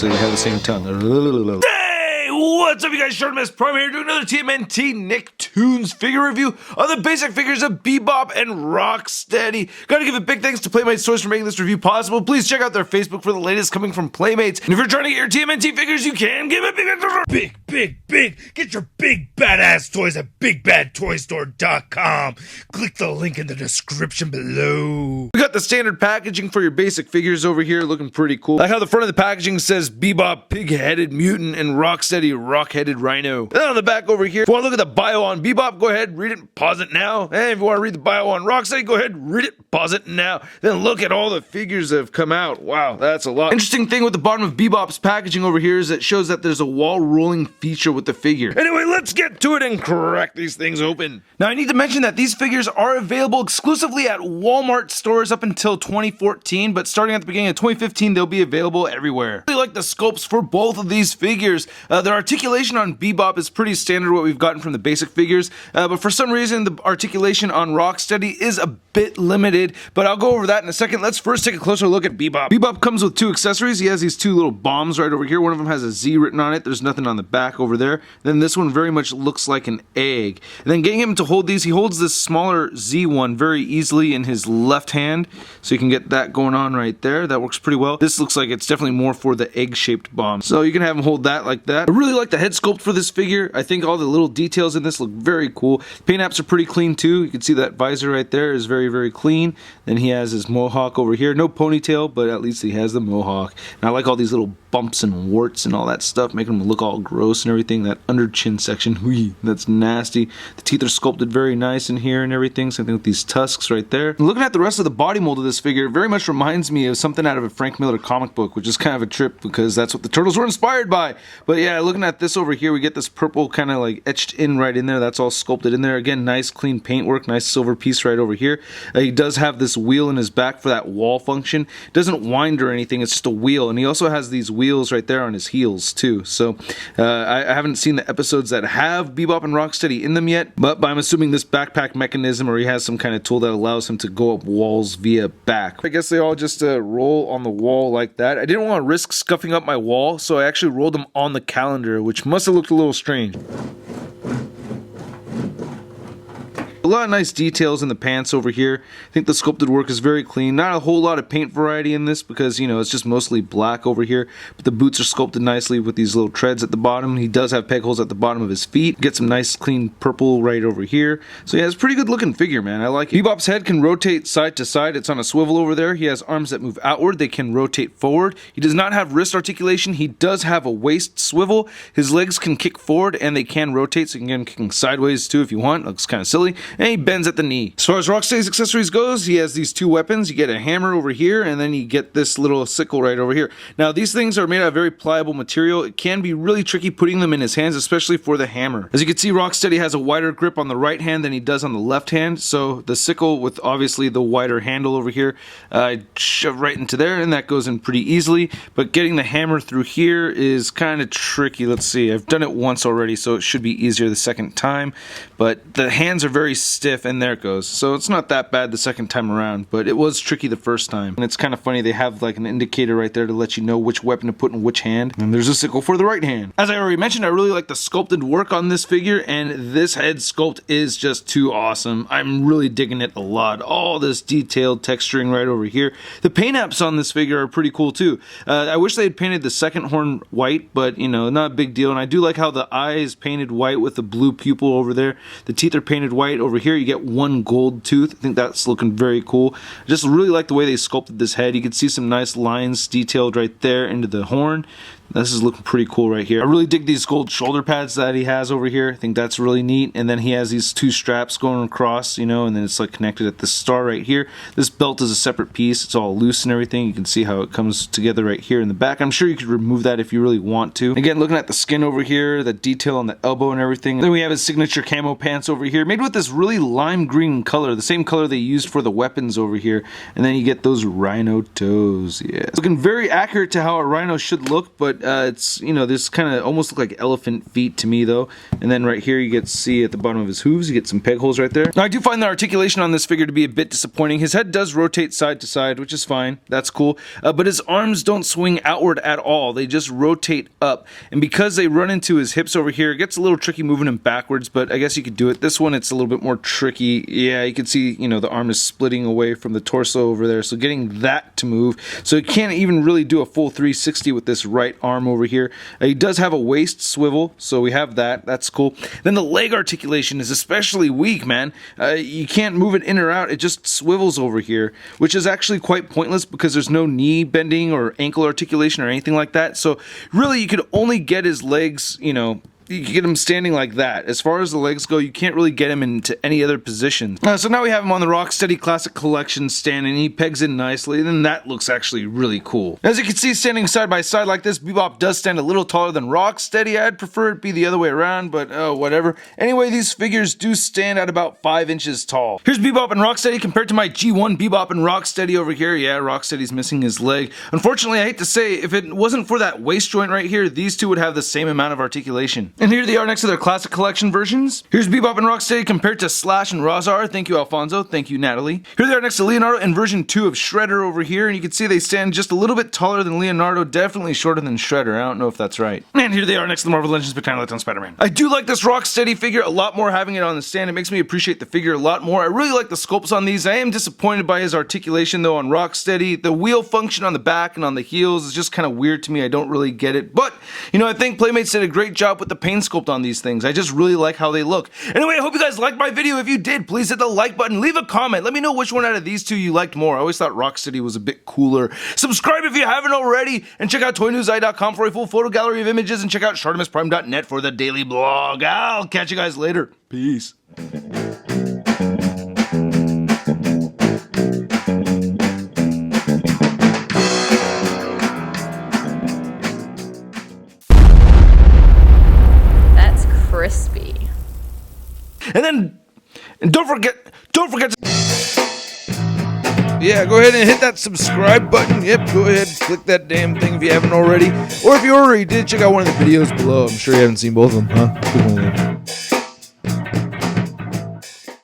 so they have the same tongue. Hey, what's up, you guys? Short Prime here doing another TMNT Nicktoons figure review of the basic figures of BeBop and Rocksteady. Gotta give a big thanks to Playmates Toys for making this review possible. Please check out their Facebook for the latest coming from Playmates. And if you're trying to get your TMNT figures, you can give it big. Get your big badass toys at BigBadToyStore.com. Click the link in the description below. We got the standard packaging for your basic figures over here, looking pretty cool. Like how the front of the packaging says BeBop Pig-Headed Mutant and Rocksteady Rock-Headed Rhino. Then on the back over here, if you want to look at the bio on BeBop, go ahead, read it, pause it now. And if you want to read the bio on Rocksteady, go ahead, read it, pause it now. Then look at all the figures that have come out. Wow, that's a lot. Interesting thing with the bottom of BeBop's packaging over here is it shows that there's a wall rolling feature with the figure. Anyway, let's get to it and crack these things open. Now, I need to mention that these figures are available exclusively at Walmart stores up until 2014, but starting at the beginning of 2015, they'll be available everywhere. I really like the sculpts for both of these figures. Their articulation on BeBop is pretty standard what we've gotten from the basic figures, but for some reason, the articulation on Rocksteady is a bit limited, but I'll go over that in a second. Let's first take a closer look at BeBop. BeBop comes with two accessories. He has these two little bombs right over here. One of them has a Z written on it. There's nothing on the back over there. Then this one very much looks like an egg. And then getting him to hold these, he holds this smaller Z one very easily in his left hand. So you can get that going on right there. That works pretty well. This looks like it's definitely more for the egg-shaped bomb. So you can have him hold that like that. I really like the head sculpt for this figure. I think all the little details in this look very cool. Paint apps are pretty clean too. You can see that visor right there is very, very clean. Then he has his mohawk over here. No ponytail, but at least he has the mohawk. And I like all these little bumps and warts and all that stuff, making him look all gross and everything. That under chin section, whee, that's nasty. The teeth are sculpted very nice in here and everything. Same thing with these tusks right there. And looking at the rest of the body mold of this figure, it very much reminds me of something out of a Frank Miller comic book, which is kind of a trip because that's what the Turtles were inspired by. But yeah, looking at this over here, we get this purple kind of like etched in right in there. That's all sculpted in there. Again, nice clean paintwork, nice silver piece right over here. He does have this wheel in his back for that wall function. It doesn't wind or anything, it's just a wheel. And he also has these wheels right there on his heels too. So I haven't seen the episodes that have BeBop and Rocksteady in them yet, but I'm assuming this backpack mechanism, or he has some kind of tool that allows him to go up walls via back. I guess they all just roll on the wall like that. I didn't want to risk scuffing up my wall, so I actually rolled them on the calendar, which must have looked a little strange. A lot of nice details in the pants over here. I think the sculpted work is very clean. Not a whole lot of paint variety in this because, you know, it's just mostly black over here. But the boots are sculpted nicely with these little treads at the bottom. He does have peg holes at the bottom of his feet. Get some nice clean purple right over here. So yeah, it's a pretty good looking figure, man. I like it. BeBop's head can rotate side to side. It's on a swivel over there. He has arms that move outward. They can rotate forward. He does not have wrist articulation. He does have a waist swivel. His legs can kick forward and they can rotate. So you can get him kicking sideways too if you want. Looks kind of silly. And he bends at the knee. As far as Rocksteady's accessories goes, he has these two weapons. You get a hammer over here, and then you get this little sickle right over here. Now, these things are made out of very pliable material. It can be really tricky putting them in his hands, especially for the hammer. As you can see, Rocksteady has a wider grip on the right hand than he does on the left hand, so the sickle with obviously the wider handle over here, I shove right into there, and that goes in pretty easily, but getting the hammer through here is kind of tricky. Let's see, I've done it once already, so it should be easier the second time, but the hands are very stiff, and there it goes. So it's not that bad the second time around, but it was tricky the first time. And it's kind of funny, they have like an indicator right there to let you know which weapon to put in which hand, and there's a sickle for the right hand. As I already mentioned, I really like the sculpted work on this figure, and this head sculpt is just too awesome. I'm really digging it a lot. All this detailed texturing right over here. The paint apps on this figure are pretty cool too. I wish they had painted the second horn white, but you know, not a big deal. And I do like how the eye is painted white with the blue pupil over there. The teeth are painted white. Over here you get one gold tooth. I think that's looking very cool. I just really like the way they sculpted this head. You can see some nice lines detailed right there into the horn. This is looking pretty cool right here. I really dig these gold shoulder pads that he has over here. I think that's really neat. And then he has these two straps going across, you know, and then it's like connected at the star right here. This belt is a separate piece. It's all loose and everything. You can see how it comes together right here in the back. I'm sure you could remove that if you really want to. Again, looking at the skin over here, the detail on the elbow and everything. Then we have his signature camo pants over here, made with this really lime green color, the same color they used for the weapons over here. And then you get those rhino toes. Yeah, it's looking very accurate to how a rhino should look, but it's, you know, this kind of almost look like elephant feet to me though. And then right here you get to see at the bottom of his hooves, you get some peg holes right there. Now I do find the articulation on this figure to be a bit disappointing. His head does rotate side to side, which is fine. That's cool. But his arms don't swing outward at all. They just rotate up. And because they run into his hips over here, it gets a little tricky moving him backwards, but I guess you could do it. This one, it's a little bit more tricky. Yeah, you can see, you know, the arm is splitting away from the torso over there. So getting that to move. So you can't even really do a full 360 with this right arm over here. He does have a waist swivel, so we have that. That's cool. Then the leg articulation is especially weak, man. You can't move it in or out. It just swivels over here, which is actually quite pointless because there's no knee bending or ankle articulation or anything like that. So really you could only get his legs, you know, you can get him standing like that. As far as the legs go, you can't really get him into any other position. So now we have him on the Rocksteady Classic Collection stand, and he pegs in nicely, and then that looks actually really cool. As you can see, standing side by side like this, BeBop does stand a little taller than Rocksteady. I'd prefer it be the other way around, but whatever. Anyway, these figures do stand at about 5 inches tall. Here's BeBop and Rocksteady compared to my G1 BeBop and Rocksteady over here. Yeah, Rocksteady's missing his leg. Unfortunately, I hate to say, if it wasn't for that waist joint right here, these two would have the same amount of articulation. And here they are next to their Classic Collection versions. Here's BeBop and Rocksteady compared to Slash and Razar. Thank you, Alfonso. Thank you, Natalie. Here they are next to Leonardo and version 2 of Shredder over here, and you can see they stand just a little bit taller than Leonardo, definitely shorter than Shredder. I don't know if that's right. And here they are next to the Marvel Legends Spectacular on Spider-Man. I do like this Rocksteady figure a lot more having it on the stand. It makes me appreciate the figure a lot more. I really like the sculpts on these. I am disappointed by his articulation though on Rocksteady. The wheel function on the back and on the heels is just kind of weird to me. I don't really get it. But, you know, I think Playmates did a great job with the paint sculpt on these things. I just really like how they look. Anyway, I hope you guys liked my video. If you did, please hit the like button. Leave a comment. Let me know which one out of these two you liked more. I always thought Rocksteady was a bit cooler. Subscribe if you haven't already, and check out toynewseye.com for a full photo gallery of images, and check out shartimusprime.net for the daily blog. I'll catch you guys later. Peace. Crispy. And don't forget to, yeah, go ahead and hit that subscribe button. Yep, go ahead and click that damn thing if you haven't already. Or if you already did, check out one of the videos below. I'm sure you haven't seen both of them, huh?